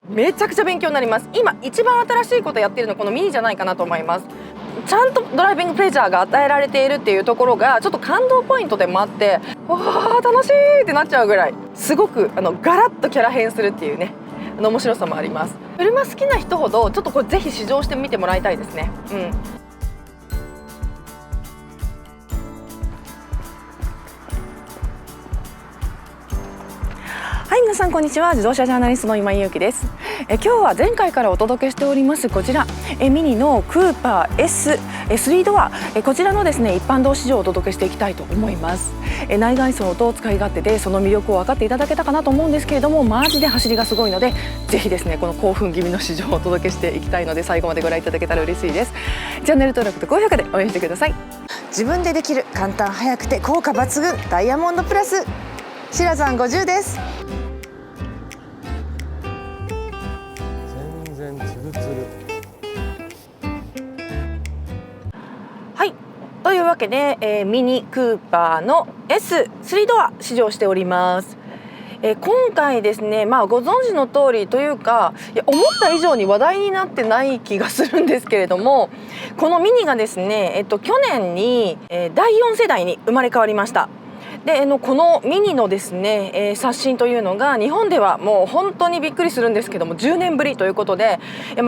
めちゃくちゃ勉強になります。今一番新しいことやってるのこのミニじゃないかなと思います。ちゃんとドライビングプレジャーが与えられているっていうところがちょっと感動ポイントでもあって、わー楽しいってなっちゃうぐらい、すごくガラッとキャラ変するっていうね、面白さもあります。車好きな人ほどちょっとこれぜひ試乗してみてもらいたいですね。はい、皆さんこんにちは。自動車ジャーナリストの今井優樹です。今日は前回からお届けしておりますこちらミニのクーパー S3 ドア、こちらのですね一般道試乗をお届けしていきたいと思います。内外装と使い勝手でその魅力を分かっていただけたかなと思うんですけれども、マジで走りがすごいので、ぜひですねこの興奮気味の試乗をお届けしていきたいので、最後までご覧いただけたら嬉しいです。チャンネル登録と高評価で応援してください。自分でできる、簡単、早くて効果抜群、ダイヤモンドプラスシラさん50です。全然ツルツル。はい、というわけで、ミニクーパーの S3 ドア試乗しております。今回ですね、ご存知の通りというか、思った以上に話題になってない気がするんですけれども、このミニがですね、去年に、第4世代に生まれ変わりました。でこのミニのですね、刷新というのが日本ではもう本当にびっくりするんですけども、10年ぶりということで、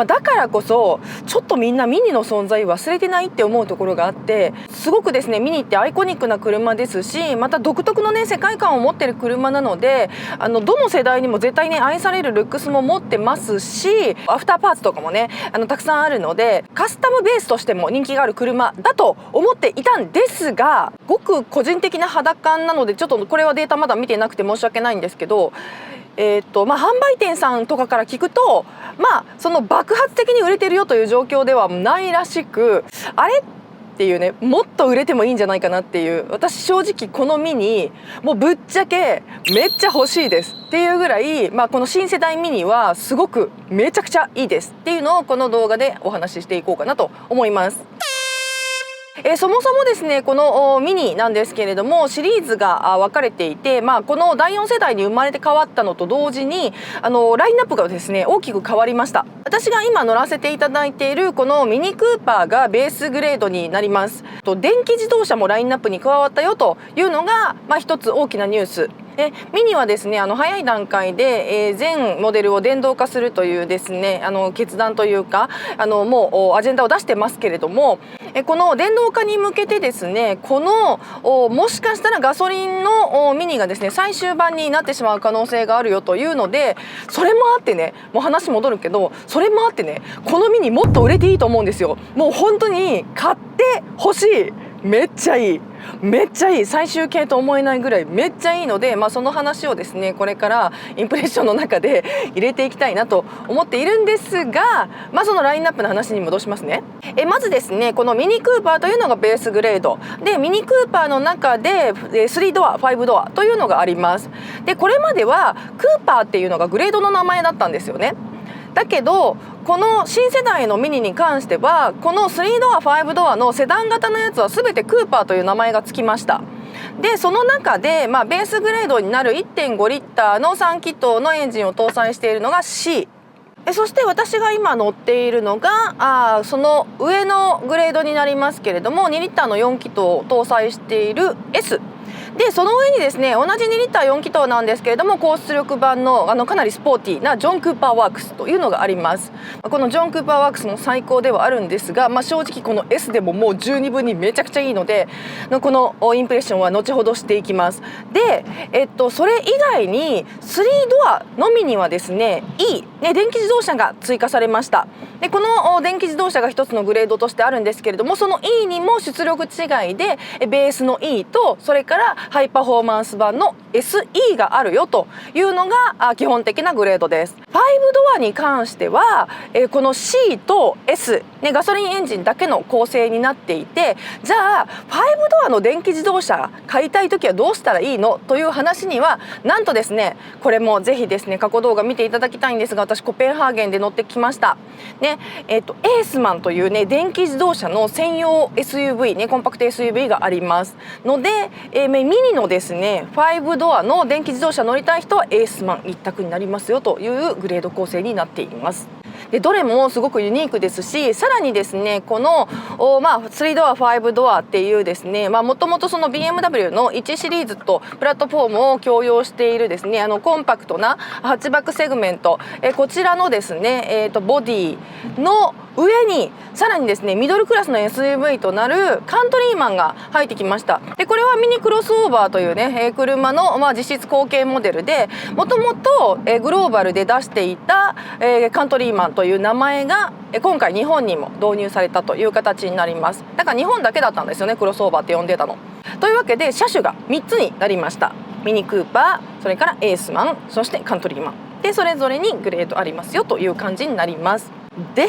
だからこそちょっとみんなミニの存在忘れてないって思うところがあって、すごくですねミニってアイコニックな車ですし、また独特のね世界観を持ってる車なので、どの世代にも絶対ね愛されるルックスも持ってますし、アフターパーツとかもねたくさんあるので、カスタムベースとしても人気がある車だと思っていたんですが、ごく個人的な肌感なのでちょっとこれはデータまだ見てなくて申し訳ないんですけど、販売店さんとかから聞くと、その爆発的に売れてるよという状況ではないらしく、あれっていうね、もっと売れてもいいんじゃないかなっていう、私正直このミニもうぶっちゃけめっちゃ欲しいですっていうぐらい、この新世代ミニはすごくめちゃくちゃいいですっていうのをこの動画でお話ししていこうかなと思います。そもそもですねこのミニなんですけれども、シリーズが分かれていて、この第4世代に生まれて変わったのと同時にラインナップがですね大きく変わりました。私が今乗らせていただいているこのミニクーパーがベースグレードになります。電気自動車もラインナップに加わったよというのが、一つ大きなニュース。ミニはですね早い段階で、全モデルを電動化するというですね決断というかもうアジェンダを出してますけれども、この電動化に向けてですね、このもしかしたらガソリンのミニがですね最終版になってしまう可能性があるよというので、それもあってね、もう話戻るけど、それもあってねこのミニもっと売れていいと思うんですよ。もう本当に買ってほしい。めっちゃいい、めっちゃいい、最終形と思えないぐらいめっちゃいいので、その話をですねこれからインプレッションの中で入れていきたいなと思っているんですが、そのラインナップの話に戻しますね。まずですねこのミニクーパーというのがベースグレードで、ミニクーパーの中で3ドア5ドアというのがあります。でこれまではクーパーっていうのがグレードの名前だったんですよね。だけどこの新世代のミニに関してはこの3ドア5ドアのセダン型のやつは全てクーパーという名前がつきました。でその中で、ベースグレードになる 1.5 リッターの3気筒のエンジンを搭載しているのが C、そして私が今乗っているのがその上のグレードになりますけれども、2リッターの4気筒を搭載している Sで、その上にですね同じ2リッター4気筒なんですけれども、高出力版のかなりスポーティーなジョン・クーパーワークスというのがあります。このジョン・クーパーワークスも最高ではあるんですが、正直この S でももう十二分にめちゃくちゃいいので、このインプレッションは後ほどしていきます。で、それ以外に3ドアのみにはですね E、電気自動車が追加されました。でこの電気自動車が一つのグレードとしてあるんですけれども、その E にも出力違いでベースの E とそれからハイパフォーマンス版の SE があるよというのが基本的なグレードです。5ドアに関してはこの C と S、ガソリンエンジンだけの構成になっていて、じゃあ5ドアの電気自動車買いたい時はどうしたらいいのという話には、なんとですねこれもぜひですね過去動画見ていただきたいんですが、私コペンハーゲンで乗ってきましたエースマンというね電気自動車の専用 SUV コンパクト SUV がありますので、ミミニのですね5ドアの電気自動車乗りたい人はエースマン一択になりますよというグレード構成になっています。でどれもすごくユニークですし、さらにですねこの3ドア5ドアっていうですねもともとその BMW の1シリーズとプラットフォームを共用しているですねコンパクトなハッチバックセグメント、こちらのですね、ボディの上にさらにですねミドルクラスの SUV となるカントリーマンが入ってきました。でこれはミニクロスオーバーというね車の実質後継モデルで、もともとグローバルで出していたカントリーマンという名前が今回日本にも導入されたという形になります。だから日本だけだったんですよね、クロスオーバーって呼んでたの。というわけで車種が3つになりました。ミニクーパー、それからエースマン、そしてカントリーマンで、それぞれにグレードありますよという感じになります。で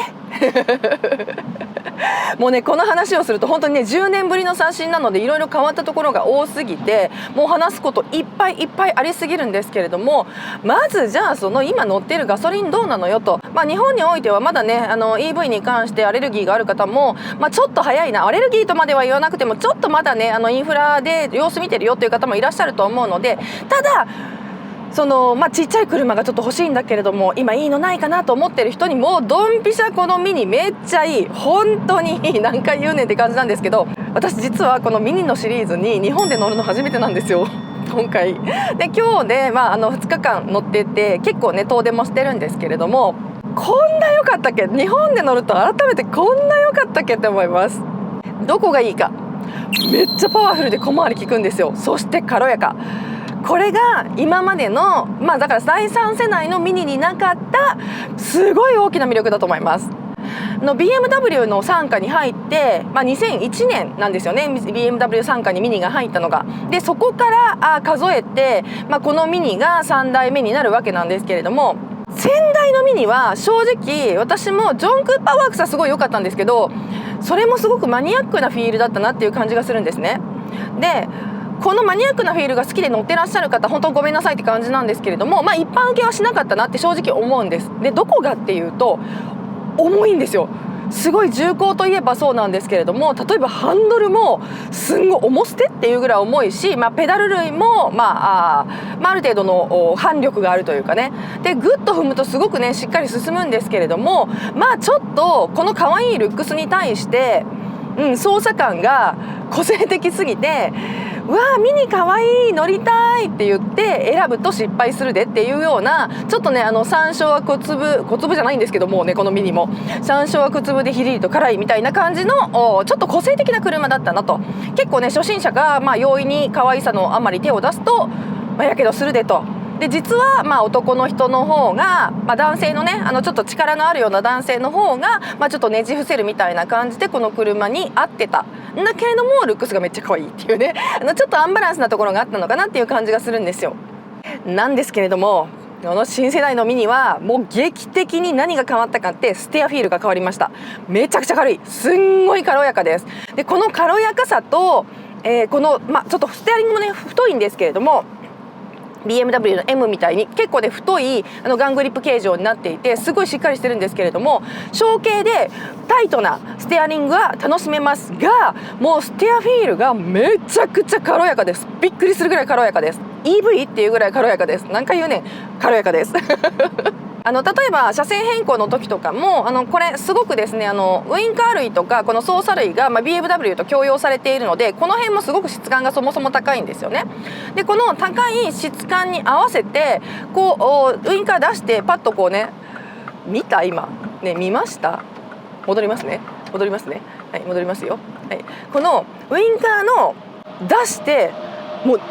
もうねこの話をすると本当にね10年ぶりの刷新なのでいろいろ変わったところが多すぎて、もう話すこといっぱいいっぱいありすぎるんですけれども、まずじゃあその今乗っているガソリンどうなのよと、日本においてはまだねEV に関してアレルギーがある方も、ちょっと早いな、アレルギーとまでは言わなくてもちょっとまだねインフラで様子見てるよっていう方もいらっしゃると思うので、ただそのちっちゃい車がちょっと欲しいんだけれども今いいのないかなと思ってる人にもうドンピシャこのミニめっちゃいい、本当にいい、何回言うねんって感じなんですけど、私実はこのミニのシリーズに日本で乗るの初めてなんですよ今回で。今日で、2日間乗ってて結構ね遠出もしてるんですけれども、こんな良かったっけ、日本で乗ると改めてこんな良かったっけって思います。どこがいいか、めっちゃパワフルで小回り利くんですよ。そして軽やか、これが今までのだから第3世代のミニになかったすごい大きな魅力だと思います。BMW の傘下に入って、2001年なんですよね BMW 傘下にミニが入ったのが。でそこから数えて、このミニが3代目になるわけなんですけれども、先代のミニは正直私もジョン・クーパーワークスはすごい良かったんですけど、それもすごくマニアックなフィールだったなっていう感じがするんですね。でこのマニアックなフィールが好きで乗ってらっしゃる方本当ごめんなさいって感じなんですけれども、一般受けはしなかったなって正直思うんです。でどこがっていうと重いんですよ。すごい重厚といえばそうなんですけれども、例えばハンドルもすんごい重捨てっていうぐらい重いし、ペダル類もある程度の反力があるというかね、でグッと踏むとすごくねしっかり進むんですけれども、ちょっとこの可愛いルックスに対して操作感が個性的すぎて、うわーミニかわいい乗りたいって言って選ぶと失敗するでっていうような、ちょっとね山椒は小粒じゃないんですけどもね、このミニも山椒は小粒でヒリリと辛いみたいな感じのちょっと個性的な車だったなと。結構ね初心者が容易に可愛さのあまり手を出すとやけどするでと。で実は男の人の方が、男性のねちょっと力のあるような男性の方が、ちょっとねじ伏せるみたいな感じでこの車に合ってたんだけれども、ルックスがめっちゃ可愛いっていうねちょっとアンバランスなところがあったのかなっていう感じがするんですよ。なんですけれどもこの新世代のミニはもう劇的に何が変わったかってステアフィールが変わりました。めちゃくちゃ軽い、すんごい軽やかです。でこの軽やかさと、このちょっとステアリングもね太いんですけれどもBMW の M みたいに結構ね太いガングリップ形状になっていてすごいしっかりしてるんですけれども、小径でタイトなステアリングは楽しめますが、もうステアフィールがめちゃくちゃ軽やかです。びっくりするぐらい軽やかです。 EV っていうぐらい軽やかです。何回言うねん、軽やかです例えば車線変更の時とかもこれすごくですねウインカー類とかこの操作類が、BMW と共用されているので、この辺もすごく質感がそもそも高いんですよね。でこの高い質感に合わせてこうウインカー出してパッとこうね、今ね見ました？戻りますね、はい戻りますよ、はい、このウインカーの出してもう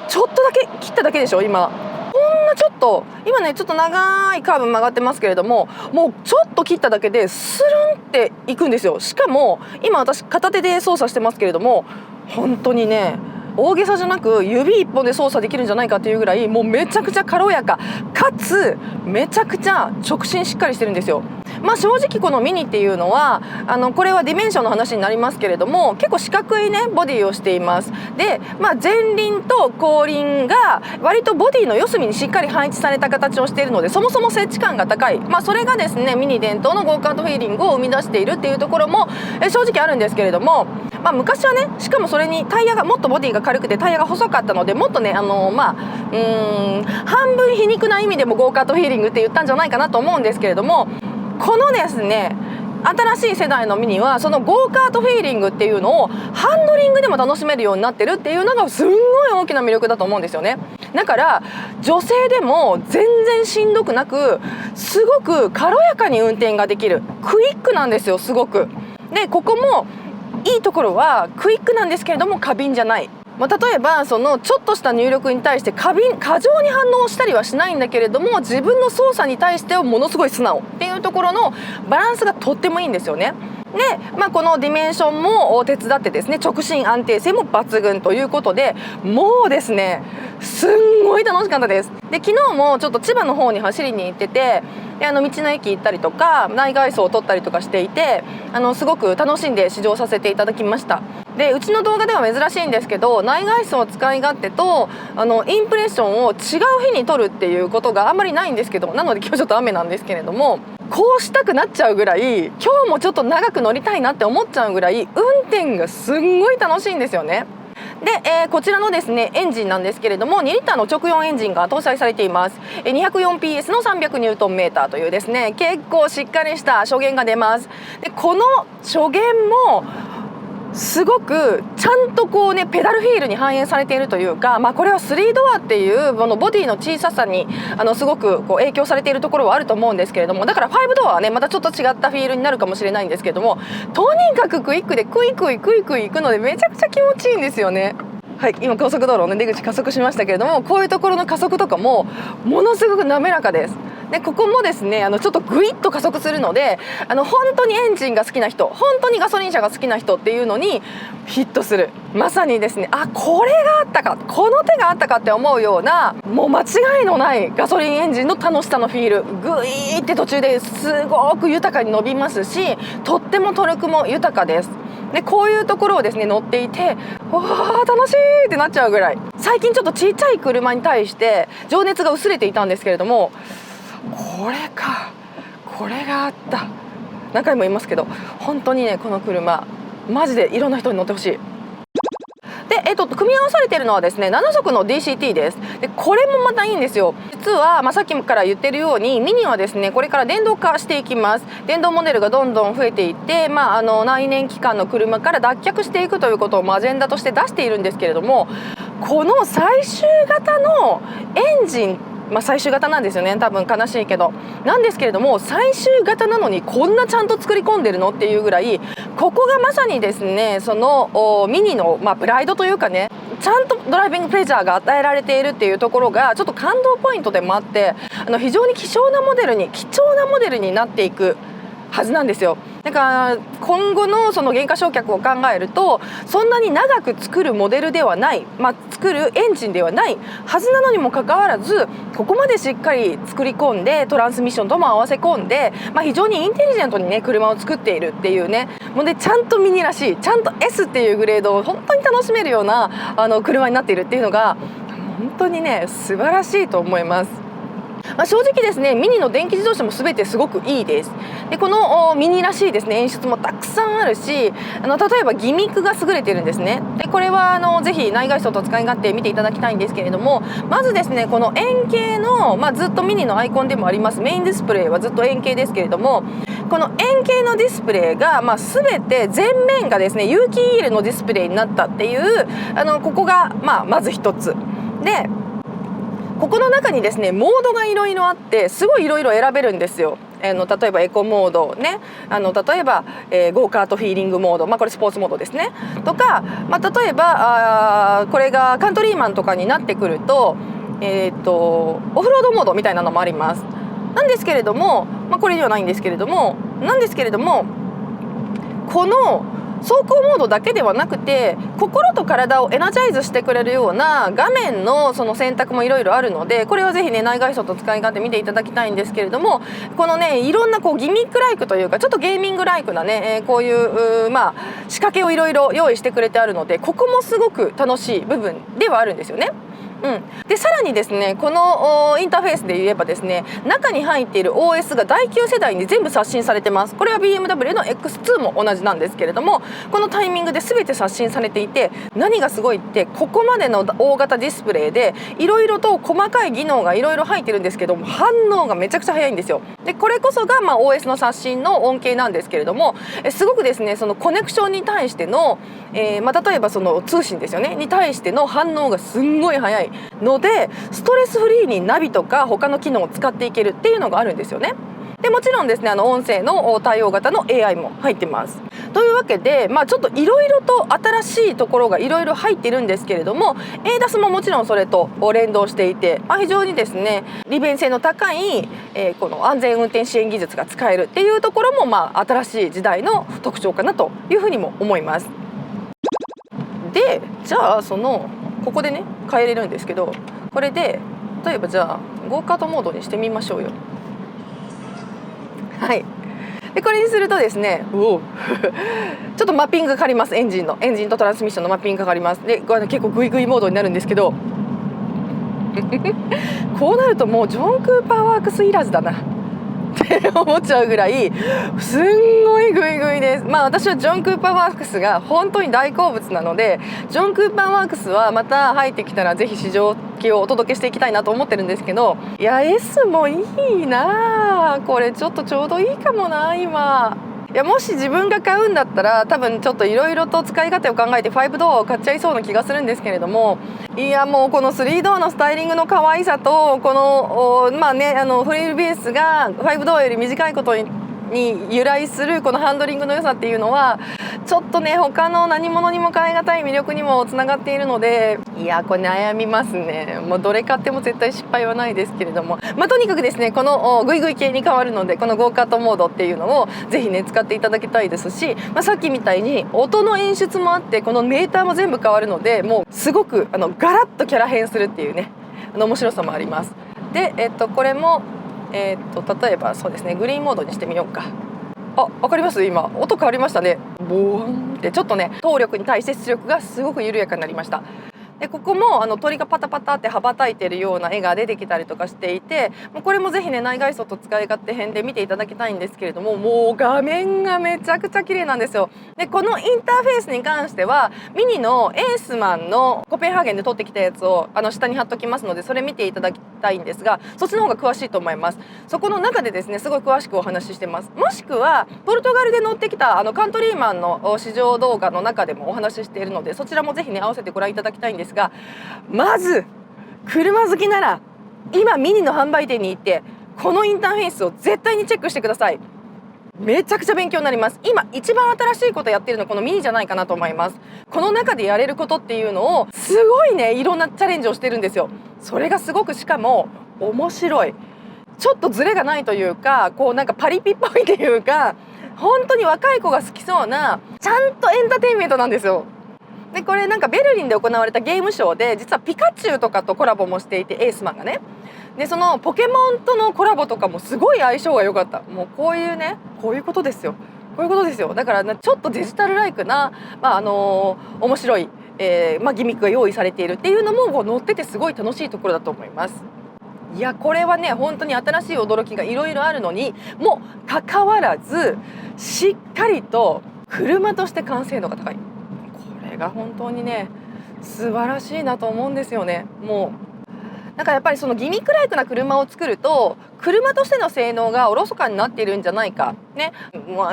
ちょっとだけ切っただけでしょ。今ほんのちょっと今ねちょっと長いカーブ曲がってますけれども、もうちょっと切っただけでスルンっていくんですよ。しかも今私片手で操作してますけれども、本当にね大げさじゃなく指一本で操作できるんじゃないかっていうぐらいもうめちゃくちゃ軽やかかつめちゃくちゃ直進しっかりしてるんですよ。正直このミニっていうのはこれはディメンションの話になりますけれども、結構四角いねボディをしています。で、前輪と後輪が割とボディの四隅にしっかり配置された形をしているので、そもそも接地感が高い、それがですねミニ伝統のゴーカートフィーリングを生み出しているっていうところも正直あるんですけれども、昔はね、しかもそれにタイヤがもっとボディが軽くてタイヤが細かったので、もっとね半分皮肉な意味でもゴーカートフィーリングって言ったんじゃないかなと思うんですけれども、このですね新しい世代のミニはそのゴーカートフィーリングっていうのをハンドリングでも楽しめるようになってるっていうのがすんごい大きな魅力だと思うんですよね。だから女性でも全然しんどくなく、すごく軽やかに運転ができる、クイックなんですよ、すごく。でここもいいところはクイックなんですけれども過敏じゃない。例えばそのちょっとした入力に対して過剰に反応したりはしないんだけれども、自分の操作に対してはものすごい素直っていうところのバランスがとってもいいんですよね。で、このディメンションも手伝ってですね、直進安定性も抜群ということで、もうですねすんごい楽しかったです。で昨日もちょっと千葉の方に走りに行ってて、で道の駅行ったりとか内外装を撮ったりとかしていて、すごく楽しんで試乗させていただきました。でうちの動画では珍しいんですけど、内外装使い勝手とインプレッションを違う日に撮るっていうことがあんまりないんですけど、なので今日ちょっと雨なんですけれども、こうしたくなっちゃうぐらい、今日もちょっと長く乗りたいなって思っちゃうぐらい運転がすんごい楽しいんですよね。で、こちらのですねエンジンなんですけれども、2リッターの直4エンジンが搭載されています。204PS の300ニュートンメーターというですね結構しっかりした初弦が出ます。でこの初弦もすごくちゃんとこうねペダルフィールに反映されているというか、これは3ドアっていうこのボディの小ささにすごくこう影響されているところはあると思うんですけれども、だから5ドアはねまたちょっと違ったフィールになるかもしれないんですけれども、とにかくクイックでクイクイ行くのでめちゃくちゃ気持ちいいんですよね。はい、今高速道路の出口加速しましたけれども、こういうところの加速とかもものすごく滑らかです。でここもですねちょっとグイッと加速するので、本当にエンジンが好きな人、本当にガソリン車が好きな人っていうのにヒットする、まさにですねこれがあったか、この手があったかって思うような、もう間違いのないガソリンエンジンの楽しさのフィール、グイーって途中ですごく豊かに伸びますし、とってもトルクも豊かです。でこういうところをですね乗っていて、わー楽しいってなっちゃうぐらい、最近ちょっとちっちゃい車に対して情熱が薄れていたんですけれども、これか、これがあった、何回も言いますけど本当にねこの車マジでいろんな人に乗ってほしい。で、組み合わされているのはですね7速の DCT です。でこれもまたいいんですよ。実は、さっきから言ってるようにミニはですねこれから電動化していきます。電動モデルがどんどん増えていって、内燃機関の車から脱却していくということをアジェンダとして出しているんですけれども、この最終型のエンジン、最終型なんですよね、多分悲しいけどなんですけれども、最終型なのにこんなちゃんと作り込んでるのっていうぐらい、ここがまさにですねそのミニの、プライドというかね、ちゃんとドライビングプレジャーが与えられているっていうところがちょっと感動ポイントでもあって、非常に貴重なモデルになっていくはずなんですよ。だから今後のその減価償却を考えると、そんなに長く作るモデルではない、作るエンジンではないはずなのにもかかわらず、ここまでしっかり作り込んでトランスミッションとも合わせ込んで、非常にインテリジェントにね車を作っているっていうね、もうねちゃんとミニらしい、ちゃんと S っていうグレードを本当に楽しめるような車になっているっていうのが本当にね素晴らしいと思います。正直ですねミニの電気自動車も全てすごくいいです。でこのミニらしいですね演出もたくさんあるし、例えばギミックが優れてるんですね。でこれはぜひ内外装と使い勝手見ていただきたいんですけれども、まずですねこの円形の、ずっとミニのアイコンでもありますメインディスプレイはずっと円形ですけれども、この円形のディスプレイが、全て前面がですね有機 EL のディスプレイになったっていうここが、まず一つで、ここの中にですねモードがいろいろあって、すごいいろいろ選べるんですよ。例えばエコモードね、例えば、ゴーカートフィーリングモード、これスポーツモードですねとか、例えばこれがカントリーマンとかになってくると、オフロードモードみたいなのもあります。なんですけれども、これにはないんですけれども、この走行モードだけではなくて、心と体をエナジャイズしてくれるような画面のその選択もいろいろあるので、これはぜひね内外装と使い勝手見ていただきたいんですけれども、このねいろんなギミックライクというかちょっとゲーミングライクなね、こういう仕掛けをいろいろ用意してくれてあるので、ここもすごく楽しい部分ではあるんですよね。でさらにですね、このインターフェースで言えばですね、中に入っている OS が第9世代に全部刷新されてます。これは BMW の X2 も同じなんですけれども、このタイミングで全て刷新されていて、何がすごいって、ここまでの大型ディスプレイでいろいろと細かい技能がいろいろ入ってるんですけども、反応がめちゃくちゃ早いんですよ。でこれこそがOS の刷新の恩恵なんですけれども、すごくですね、そのコネクションに対しての、例えばその通信ですよねに対しての反応がすんごい早いので、ストレスフリーにナビとか他の機能を使っていけるっていうのがあるんですよね。でもちろんですね、音声の対応型の AI も入ってます。というわけで、ちょっといろいろと新しいところがいろいろ入っているんですけれども、 ADAS ももちろんそれと連動していて、非常にですね利便性の高い、この安全運転支援技術が使えるっていうところも、新しい時代の特徴かなというふうにも思います。でじゃあここでね変えれるんですけど、これで例えばじゃあゴーカートモードにしてみましょうよ。はい。でこれにするとですね、ちょっとマッピングかかります。エンジンとトランスミッションのマッピングかかります。で結構グイグイモードになるんですけどこうなるともうジョン・クーパーワークスいらずだなって思っちゃうぐらいすんごいグイグイです。私はジョン・クーパーワークスが本当に大好物なので、ジョン・クーパーワークスはまた入ってきたらぜひ試乗機をお届けしていきたいなと思ってるんですけど、いや S もいいな、これちょっょうどいいかもな今。いやもし自分が買うんだったら多分ちょっといろいろと使い方を考えて5ドアを買っちゃいそうな気がするんですけれども、いやもうこの3ドアのスタイリングの可愛さと、このフリールベースが5ドアより短いことに由来するこのハンドリングの良さっていうのはちょっとね他の何物にも代え難い魅力にもつながっているので、いやこれ悩みますね。もうどれ買っても絶対失敗はないですけれども、とにかくですねこのグイグイ系に変わるので、このゴーカートモードっていうのをぜひね使っていただきたいですし、さっきみたいに音の演出もあって、このメーターも全部変わるので、もうすごくガラッとキャラ変するっていうね面白さもあります。でこれも例えばそうですねグリーンモードにしてみようか。わかります？今音変わりましたね。ボーンってちょっとね動力に対して出力がすごく緩やかになりました。でここも鳥がパタパタって羽ばたいてるような絵が出てきたりとかしていて、これもぜひね内外装と使い勝手編で見ていただきたいんですけれども、もう画面がめちゃくちゃ綺麗なんですよ。でこのインターフェースに関してはミニのエースマンのコペンハーゲンで撮ってきたやつを下に貼っときますので、それ見ていただきたいんですが、そっちの方が詳しいと思います。そこの中でですねすごい詳しくお話ししてます。もしくはポルトガルで乗ってきたカントリーマンの試乗動画の中でもお話ししているので、そちらもぜひね合わせてご覧いただきたいんですが、まず車好きなら今ミニの販売店に行ってこのインターフェースを絶対にチェックしてください。めちゃくちゃ勉強になります。今一番新しいことやってるのこのミニじゃないかなと思います。この中でやれることっていうのをすごいねいろんなチャレンジをしてるんですよ。それがすごくしかも面白い、ちょっとズレがないというか、なんかパリピっぽいというか、本当に若い子が好きそうなちゃんとエンターテインメントなんですよ。でこれなんかベルリンで行われたゲームショーで実はピカチュウとかとコラボもしていて、エースマンがね、でそのポケモンとのコラボとかもすごい相性が良かった。もうこういうことですよ。だからちょっとデジタルライクな、面白い、ギミックが用意されているっていうのも乗っててすごい楽しいところだと思います。いやこれはね本当に新しい驚きがいろいろあるのにもかかわらず、しっかりと車として完成度が高い。これが本当にね素晴らしいなと思うんですよね。もうなんかやっぱりそのギミックライクな車を作ると車としての性能がおろそかになっているんじゃないかね、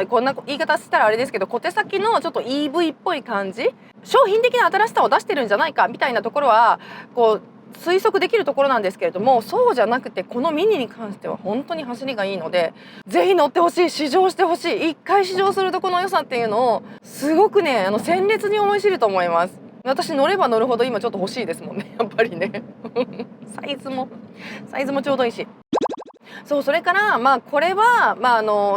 こんな言い方したらあれですけど、小手先のちょっと EV っぽい感じ、商品的な新しさを出してるんじゃないかみたいなところは推測できるところなんですけれども、そうじゃなくてこのミニに関しては本当に走りがいいので、ぜひ乗ってほしい、試乗してほしい。一回試乗するとこの良さっていうのをすごくね鮮烈に思い知ると思います。私乗れば乗るほど今ちょっと欲しいですもんねやっぱりねサイズもちょうどいいし。それからこれは、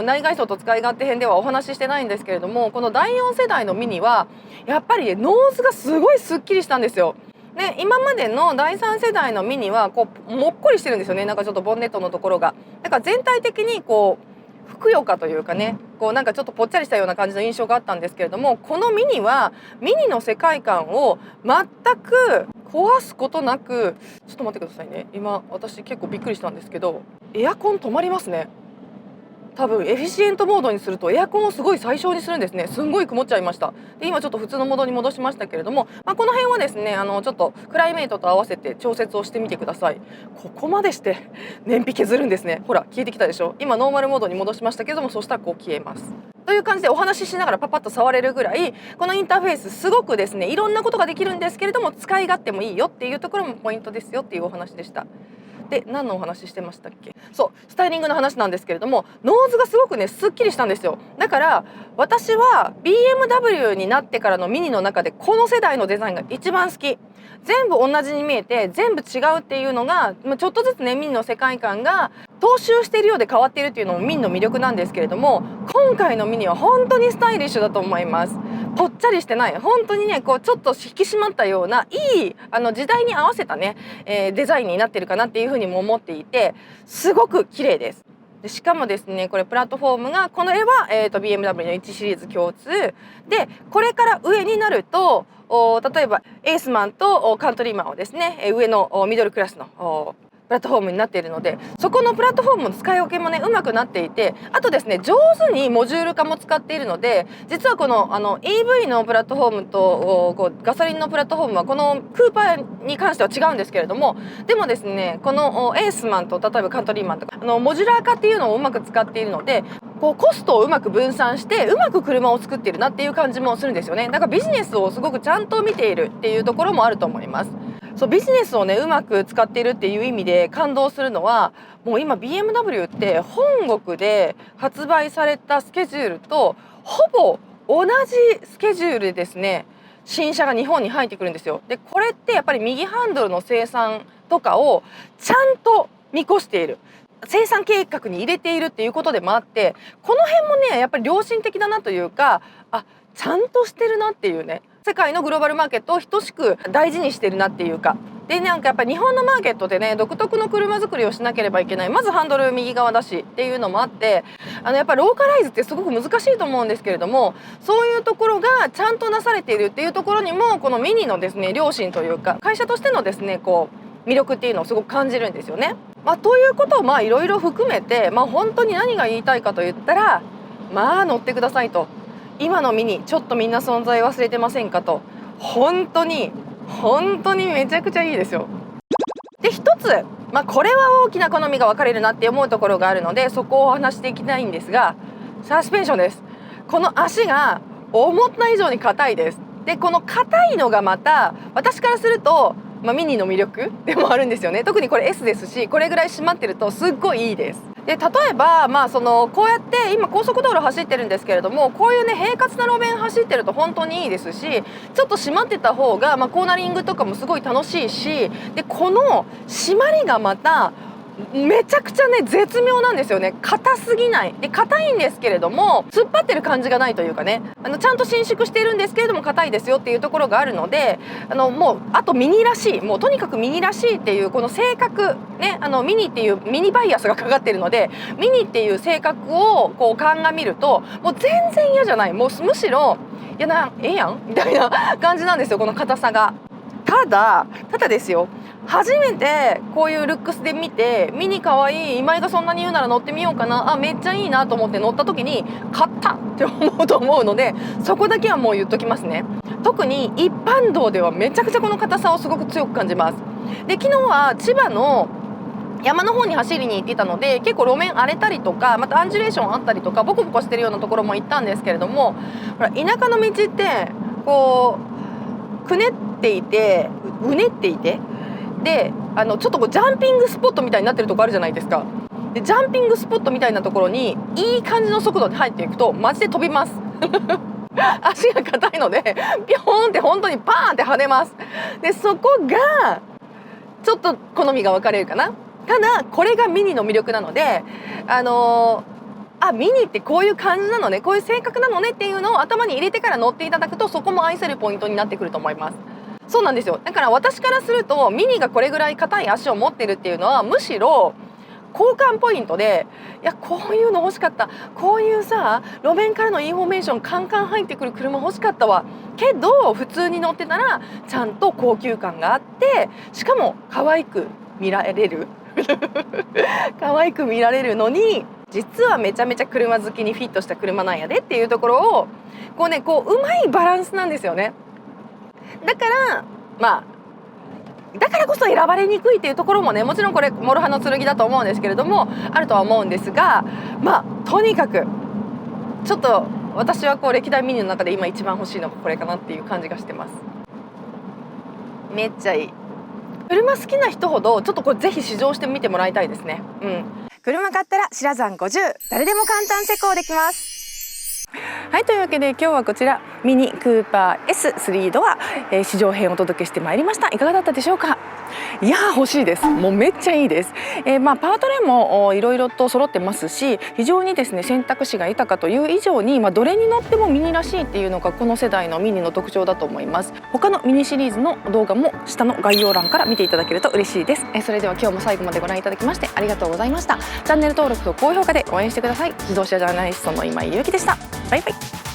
内外装と使い勝手編ではお話ししてないんですけれども、この第4世代のミニはやっぱりノーズがすごいすっきりしたんですよ。で今までの第3世代のミニはもっこりしてるんですよね。なんかちょっとボンネットのところがだから全体的にふくよかというかね、こうなんかちょっとぽっちゃりしたような感じの印象があったんですけれども、このミニはミニの世界観を全く壊すことなく、ちょっと待ってくださいね、今私結構びっくりしたんですけど、エアコン止まりますね。多分エフィシエントモードにするとエアコンをすごい最小にするんですね。すんごい曇っちゃいました。で今ちょっと普通のモードに戻しましたけれども、この辺はですねちょっとクライメートと合わせて調節をしてみてください。ここまでして燃費削るんですね。ほら消えてきたでしょ。今ノーマルモードに戻しましたけども、そしたらこう消えますという感じで、お話ししながらパパッと触れるぐらいこのインターフェースすごくですね、いろんなことができるんですけれども、使い勝手もいいよっていうところもポイントですよっていうお話でした。で何のお話してましたっけ。そうスタイリングの話なんですけれども、ノーズがすごくねすっきりしたんですよ。だから私は BMW になってからのミニの中でこの世代のデザインが一番好き。全部同じに見えて全部違うっていうのがちょっとずつねミニの世界観が踏襲しているようで変わっているっていうのもミニの魅力なんですけれども、今回のミニは本当にスタイリッシュだと思います。ぽっちゃりしてない、本当にねこうちょっと引き締まったようないい時代に合わせたね、デザインになってるかなっていうふうにも思っていて、すごく綺麗です。でしかもですねこれプラットフォームがこの絵は、BMW の1シリーズ共通で、これから上になると例えばエースマンとカントリーマンをですね上のミドルクラスのプラットフォームになっているので、そこのプラットフォームの使い分けもねうまくなっていて、あとですね上手にモジュール化も使っているので、実はこのEV のプラットフォームとガソリンのプラットフォームはこのクーパーに関しては違うんですけれども、でもですねこのエースマンと例えばカントリーマンとかモジュラー化っていうのをうまく使っているので、こうコストをうまく分散してうまく車を作っているなっていう感じもするんですよね。だからビジネスをすごくちゃんと見ているっていうところもあると思います。そうビジネスをねうまく使っているっていう意味で感動するのは、もう今 BMW って本国で発売されたスケジュールとほぼ同じスケジュールでですね新車が日本に入ってくるんですよ。でこれってやっぱり右ハンドルの生産とかをちゃんと見越している、生産計画に入れているっていうことでもあって、この辺もねやっぱり良心的だなというか、ちゃんとしてるなっていうね、世界のグローバルマーケットを等しく大事にしてるなっていうか。でなんかやっぱり日本のマーケットでね独特の車作りをしなければいけない、まずハンドル右側だしっていうのもあって、やっぱりローカライズってすごく難しいと思うんですけれども、そういうところがちゃんとなされているっていうところにもこのミニのですね良心というか会社としてのですねこう魅力っていうのをすごく感じるんですよね。ということをいろいろ含めて、本当に何が言いたいかと言ったら、乗ってくださいと。今のミニちょっとみんな存在忘れてませんかと。本当にめちゃくちゃいいですよ。で一つ、これは大きな好みが分かれるなって思うところがあるので、そこをお話していきたいんですが、サスペンションです。この足が思った以上に硬いです。でこの硬いのがまた私からするとミニの魅力でもあるんですよね。特にこれ S ですし、これぐらい締まってるとすっごいいいです。で例えばこうやって今高速道路走ってるんですけれども、こういうね平滑な路面走ってると本当にいいですし、ちょっと締まってた方がコーナリングとかもすごい楽しいし、でこの締まりがまためちゃくちゃね絶妙なんですよね。硬すぎないで、硬いんですけれども突っ張ってる感じがないというかね、ちゃんと伸縮しているんですけれども硬いですよっていうところがあるので、もうあとミニらしい、もうとにかくミニらしいっていうこの性格ね、ミニっていうミニバイアスがかかっているので、ミニっていう性格をこう鑑みるともう全然嫌じゃない、むしろええやんみたいな感じなんですよ、この硬さが。ただですよ、初めてこういうルックスで見てミニかわいい、今井がそんなに言うなら乗ってみようかな、めっちゃいいなと思って乗った時に買ったって思うと思うので、そこだけはもう言っときますね。特に一般道ではめちゃくちゃこの硬さをすごく強く感じます。で昨日は千葉の山の方に走りに行っていたので、結構路面荒れたりとか、またアンジュレーションあったりとかボコボコしてるようなところも行ったんですけれども、ほら田舎の道ってこうくねっていてうねっていて、でちょっとこうジャンピングスポットみたいになってるとこあるじゃないですか。でジャンピングスポットみたいなところにいい感じの速度で入っていくとマジで飛びます足が硬いのでピョーンって本当にパーンって跳ねます。でそこがちょっと好みが分かれるかな。ただこれがミニの魅力なので、ミニってこういう感じなのね、こういう性格なのねっていうのを頭に入れてから乗っていただくと、そこも愛せるポイントになってくると思います。そうなんですよ。だから私からするとミニがこれぐらい硬い足を持ってるっていうのはむしろ交換ポイントで、いやこういうの欲しかった、こういうさ路面からのインフォメーションカンカン入ってくる車欲しかったわ、けど普通に乗ってたらちゃんと高級感があって、しかも可愛く見られる可愛く見られるのに、実はめちゃめちゃ車好きにフィットした車なんやでっていうところをこうね、こううまいバランスなんですよね。だからだからこそ選ばれにくいっていうところもね、もちろんこれ諸刃の剣だと思うんですけれども、あるとは思うんですが、とにかくちょっと私はこう歴代ミニの中で今一番欲しいのがこれかなっていう感じがしてます。めっちゃいい。車好きな人ほどちょっとこれぜひ試乗してみてもらいたいですね。車買ったら白山50、誰でも簡単施工できます。はい、というわけで今日はこちらミニクーパー S3 ドア、試乗編をお届けしてまいりました。いかがだったでしょうか。いや欲しいです。もうめっちゃいいです。パワートレインもいろいろと揃ってますし、非常にですね選択肢が豊かという以上に、どれに乗ってもミニらしいっていうのがこの世代のミニの特徴だと思います。他のミニシリーズの動画も下の概要欄から見ていただけると嬉しいです。それでは今日も最後までご覧いただきましてありがとうございました。チャンネル登録と高評価で応援してください。自動車ジャーナリストの今井ゆうきでした。バイバイ。